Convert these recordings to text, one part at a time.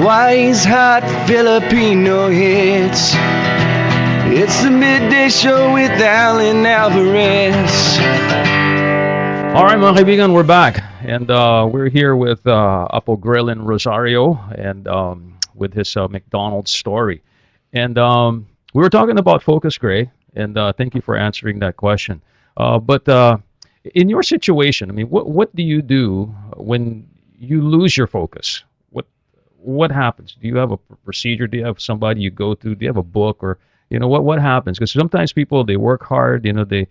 Hawaii's hot Filipino hits. It's the Midday Show with Alan Alvarez. All right, mga kaibigan, we're back. And we're here with Apo Grelyn Rosario and with his McDonald's story. And we were talking about focus, Gray, and thank you for answering that question. But in your situation, I mean, what do you do when you lose your focus? What happens? Do you have a procedure? Do you have somebody you go to? Do you have a book? Or, what happens? Because sometimes people, they work hard, they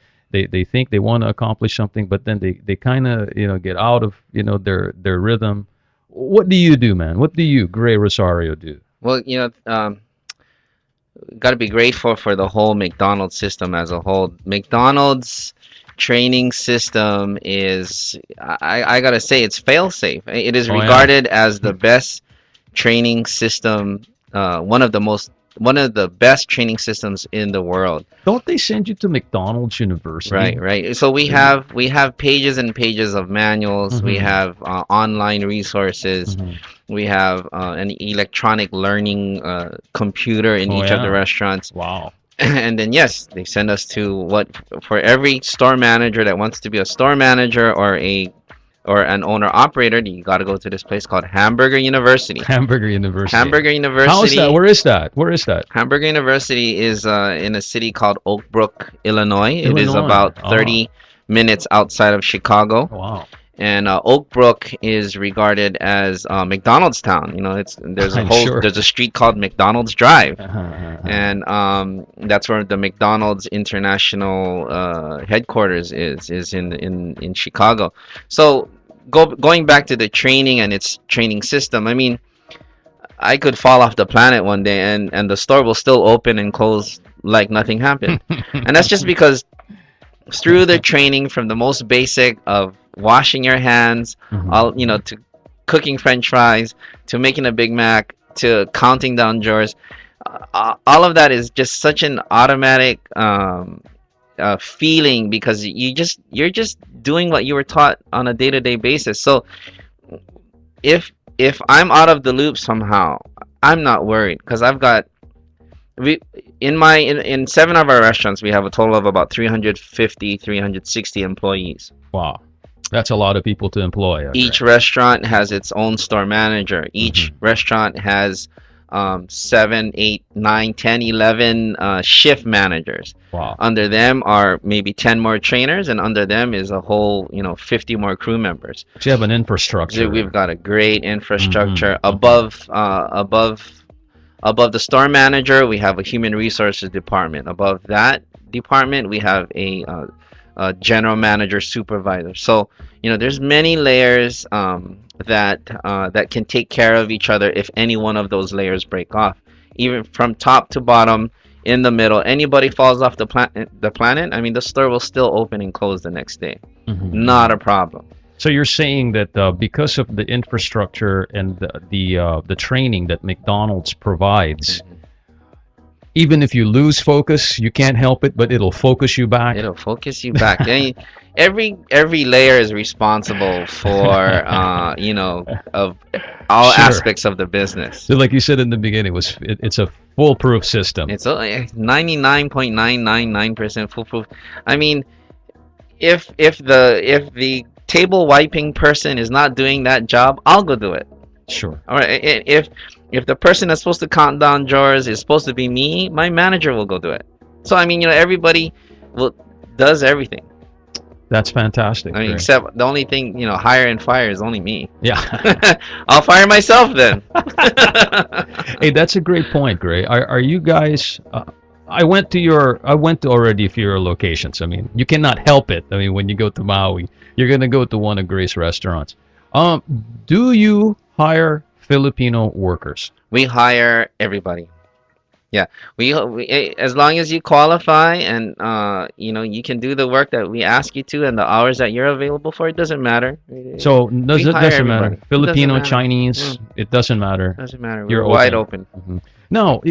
think they want to accomplish something, but then they kind of, get out of, their rhythm. What do you do, man? What do you, Gray Rosario, do? Well, got to be grateful for the whole McDonald's system as a whole. McDonald's training system is, I got to say, it's fail-safe. It is regarded as the best training system, one of the best training systems in the world. Don't they send you to McDonald's University? Right. So we have pages and pages of manuals. Mm-hmm. We have online resources. Mm-hmm. We have an electronic learning computer in each of the restaurants. Wow. And then yes, they send us to for every store manager that wants to be a store manager or an owner operator, you got to go to this place called Hamburger University. Hamburger University. Hamburger University. How is that? Where is that? Hamburger University is in a city called Oak Brook, Illinois. It is about 30 minutes outside of Chicago. Wow. And Oak Brook is regarded as McDonald's town. There's a street called McDonald's Drive, and that's where the McDonald's International headquarters is in Chicago. So going back to the training and its training system, I mean, I could fall off the planet one day and the store will still open and close like nothing happened, and that's just because through the training from the most basic of washing your hands, to cooking French fries, to making a Big Mac, to counting down drawers, all of that is just such an automatic feeling because you're just doing what you were taught on a day-to-day basis. So if I'm out of the loop somehow, I'm not worried because I've got in 7 of our restaurants we have a total of about 360 employees. Wow. That's a lot of people to employ. Okay. Each restaurant has its own store manager. Each restaurant has 7, 8, 9, 10, 11 shift managers. Wow. Under them are maybe 10 more trainers, and under them is a whole 50 more crew members. So you have an infrastructure. We've got a great infrastructure. Above the store manager, we have a human resources department. Above that department, we have a general manager supervisor. So there's many layers that can take care of each other if any one of those layers break off. Even from top to bottom, in the middle, anybody falls off the planet, I mean, the store will still open and close the next day. Not a problem. So you're saying that because of the infrastructure and the training that McDonald's provides, even if you lose focus, you can't help it, but it'll focus you back. It'll focus you back. Every layer is responsible for of all aspects of the business. So like you said in the beginning, it's a foolproof system. It's 99.999% foolproof. I mean, if the table wiping person is not doing that job, I'll go do it. Sure. All right. If the person that's supposed to count down drawers is supposed to be me, my manager will go do it. So I mean, everybody does everything. That's fantastic. I mean, except the only thing, hire and fire is only me. Yeah. I'll fire myself then. Hey, that's a great point, Gray. Are you guys? I went to already a few of your locations. I mean, you cannot help it. I mean, when you go to Maui, you're gonna go to one of Gray's restaurants. Do you hire Filipino workers? We hire everybody. Yeah, we as long as you qualify and you can do the work that we ask you to and the hours that you're available for, it doesn't matter. So it doesn't matter. Filipino, doesn't matter. Chinese, it doesn't matter. Doesn't matter. You're We're wide open. No,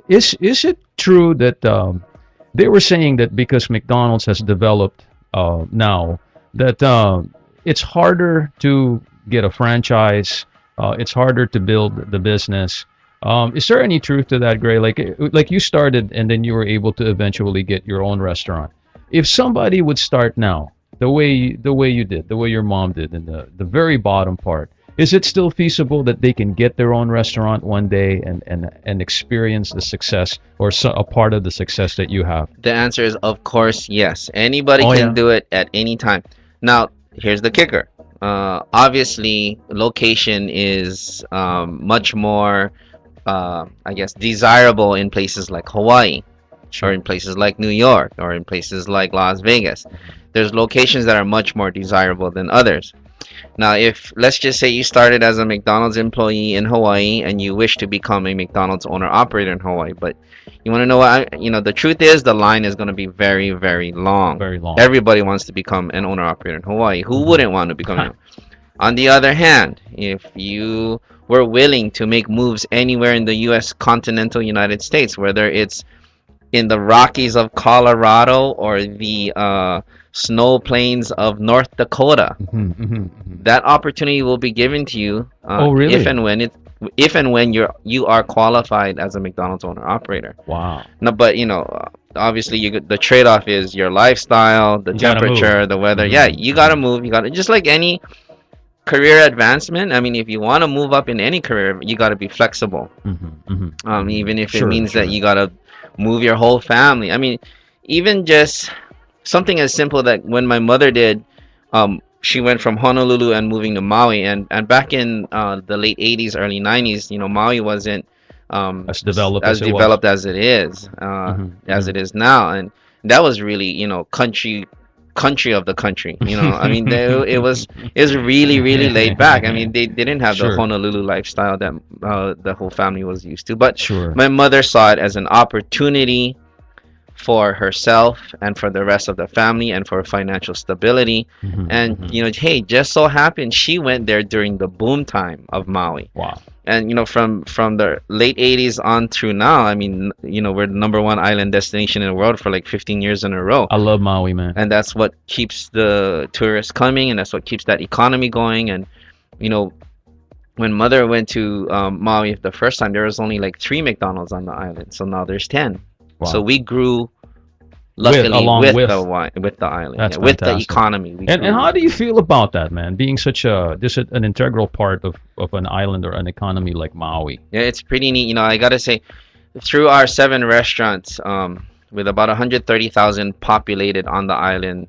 is it true that they were saying that because McDonald's has developed now that it's harder to get a franchise It's harder to build the business. Is there any truth to that, Gray? Like you started and then you were able to eventually get your own restaurant. If somebody would start now, the way you did, the way your mom did, in the very bottom part, is it still feasible that they can get their own restaurant one day and experience the success or a part of the success that you have? The answer is, of course, yes. Anybody Oh can yeah. do it at any time. Now, here's the kicker. Obviously, location is much more, I guess, desirable in places like Hawaii, or Sure. in places like New York, or in places like Las Vegas. There's locations that are much more desirable than others. Now, if let's just say you started as a McDonald's employee in Hawaii and you wish to become a McDonald's owner operator in Hawaii, but you want to know what the truth is, the line is going to be very, very long. Very long. Everybody wants to become an owner operator in Hawaii. Who Mhm. wouldn't want to become? On the other hand, if you were willing to make moves anywhere in the U.S. continental United States, whether it's in the Rockies of Colorado or the snow plains of North Dakota, Mhm, mhm, mhm. that opportunity will be given to you Oh, really? if and when you are qualified as a McDonald's owner operator. Wow. No, but obviously the trade-off is your lifestyle, the You gotta move. temperature, the weather. Yeah, Mhm, you gotta move. You gotta, just like any career advancement. I mean, if you want to move up in any career, you gotta be flexible. mhm, mhm, Even if it Sure, means that sure. you gotta move your whole family. I mean, even just something as simple that when my mother did, she went from Honolulu and moving to Maui, and back in the late 80s, early 90s, Maui wasn't As developed as as it was. developed as it is, Mhm, as mhm. it is now, and that was really, country of the country. I mean, it was really, really laid back. I mean, they didn't have the Sure, Honolulu lifestyle that the whole family was used to, but sure. my mother saw it as an opportunity for herself and for the rest of the family and for financial stability. Mhm, And mhm. hey, just so happened she went there during the boom time of Maui. Wow. And from the late 80s on through now, I mean, we're the number one island destination in the world for like 15 years in a row. I love Maui, man. And that's what keeps the tourists coming, and that's what keeps that economy going. And you know when mother went to Maui the first time, there was only like 3 McDonald's on the island. So now there's 10. So Wow. we grew, With luckily, along with with. the island, That's yeah, with the fantastic. economy. We And grew. how do you feel about that, man? Being such an integral part of an island or an economy like Maui. Yeah, it's pretty neat. I gotta say, through our 7 restaurants, with about 130,000 populated on the island,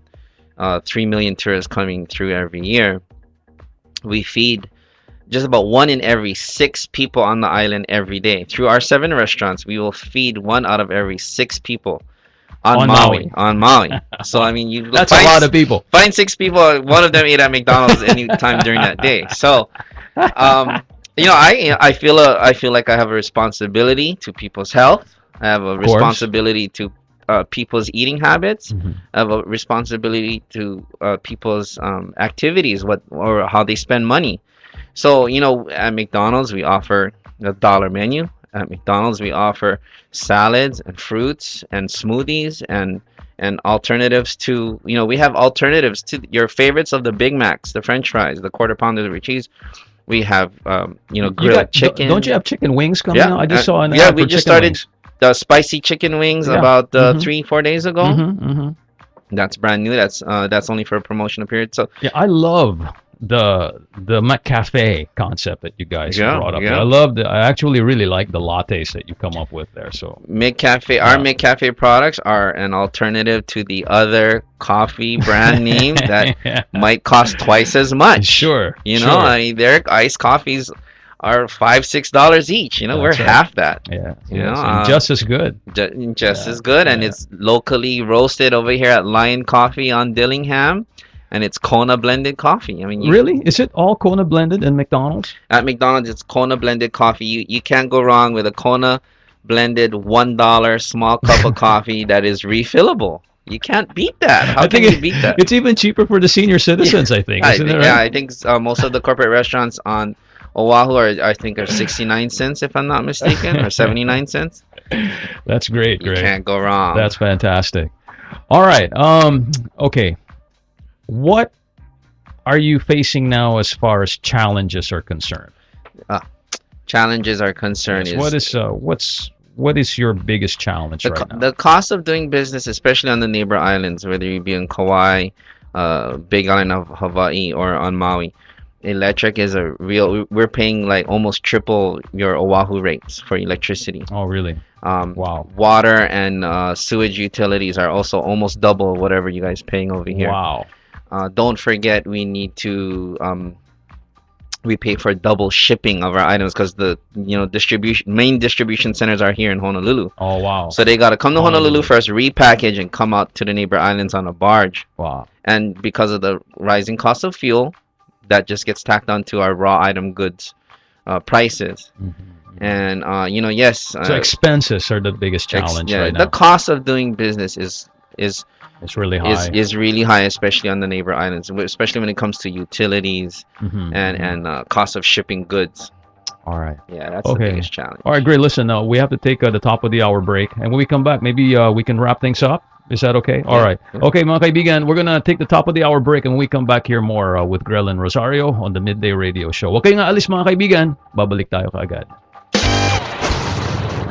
3 million tourists coming through every year, we feed just about 1 in every 6 people on the island every day. Through our 7 restaurants, we will feed 1 out of every 6 people on On Maui. Maui. On Maui. So I mean, you That's a lot of people. find 6 people. One of them ate at McDonald's any time during that day. So, um, I feel like I have a responsibility to people's health. I have a Of course. responsibility to people's eating habits. Mhm. I have a responsibility to people's activities, what or how they spend money. So, at McDonald's, we offer the dollar menu. At McDonald's, we offer salads and fruits and smoothies and alternatives to, we have alternatives to your favorites of the Big Macs, the French fries, the quarter pounder with cheese. We have, You grilled got don't chicken. you have chicken wings coming Yeah, out? I just saw an yeah, ad we for just chicken started wings. the spicy chicken wings Yeah. about Mhm. 3-4 days ago. Mhm. Mhm. That's brand new. That's only for a promotional period. So Yeah, I love the McCafe concept that you guys yeah, brought up there. yeah. I actually really like the lattes that you come up with there. So Our uh, McCafe products are an alternative to the other coffee brand names that might cost twice as much. sure, sure. I mean, their iced coffees are $5-6 each. We're That's right. half that. Yeah, You know, yes, and just as good. Just Yeah, as good, and yeah. it's locally roasted over here at Lion Coffee on Dillingham, and it's Kona blended coffee. I mean, Really? Is it all Kona blended in McDonald's? at McDonald's, it's Kona blended coffee. You can't go wrong with a Kona blended $1 small cup of coffee that is refillable. You can't beat that. How I can think you beat that? it's even cheaper for the senior citizens. I think, isn't it Yeah, right? I think most of the corporate restaurants on Oahu are 69 cents, if I'm not mistaken, or 79 cents. That's great, You great. can't go wrong. That's fantastic. All right. Okay. What are you facing now as far as challenges are concerned? challenges are concerned yes, what is your biggest challenge right now? the cost of doing business, especially on the neighbor islands, whether you be in Kauai, Big Island of Hawaii, or on Maui. Electric is a real. We're paying like almost triple your Oahu rates for electricity. Oh, really? Wow. Water and sewage utilities are also almost double whatever you guys paying over here. Wow. Don't forget, we need to we pay for double shipping of our items because the main distribution centers are here in Honolulu. Oh, wow. So they got to come to Honolulu first, repackage, and come out to the neighbor islands on a barge. Wow. And because of the rising cost of fuel, that just gets tacked onto our raw item goods prices. And yes, so expenses are the biggest challenge right now. The cost of doing business is it's really high. Is really high, especially on the neighbor islands, especially when it comes to utilities and cost of shipping goods. All right. Yeah, that's the biggest challenge. All right, great. Listen, we have to take the top of the hour break, and when we come back, maybe we can wrap things up. Is that okay? All right. Okay, mga kaibigan, we're gonna take the top of the hour break, and when we come back here more with Grelyn Rosario on the Midday Radio Show. Okay nga, alis mga kaibigan. Babalik tayo kaagad.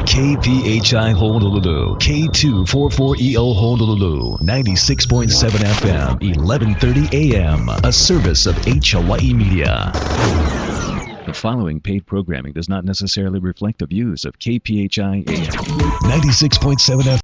KPHI Honolulu, K244EO Honolulu, 96.7 FM, 11:30 AM, a service of H Hawaii Media. The following paid programming does not necessarily reflect the views of KPHI AM 96.7 FM.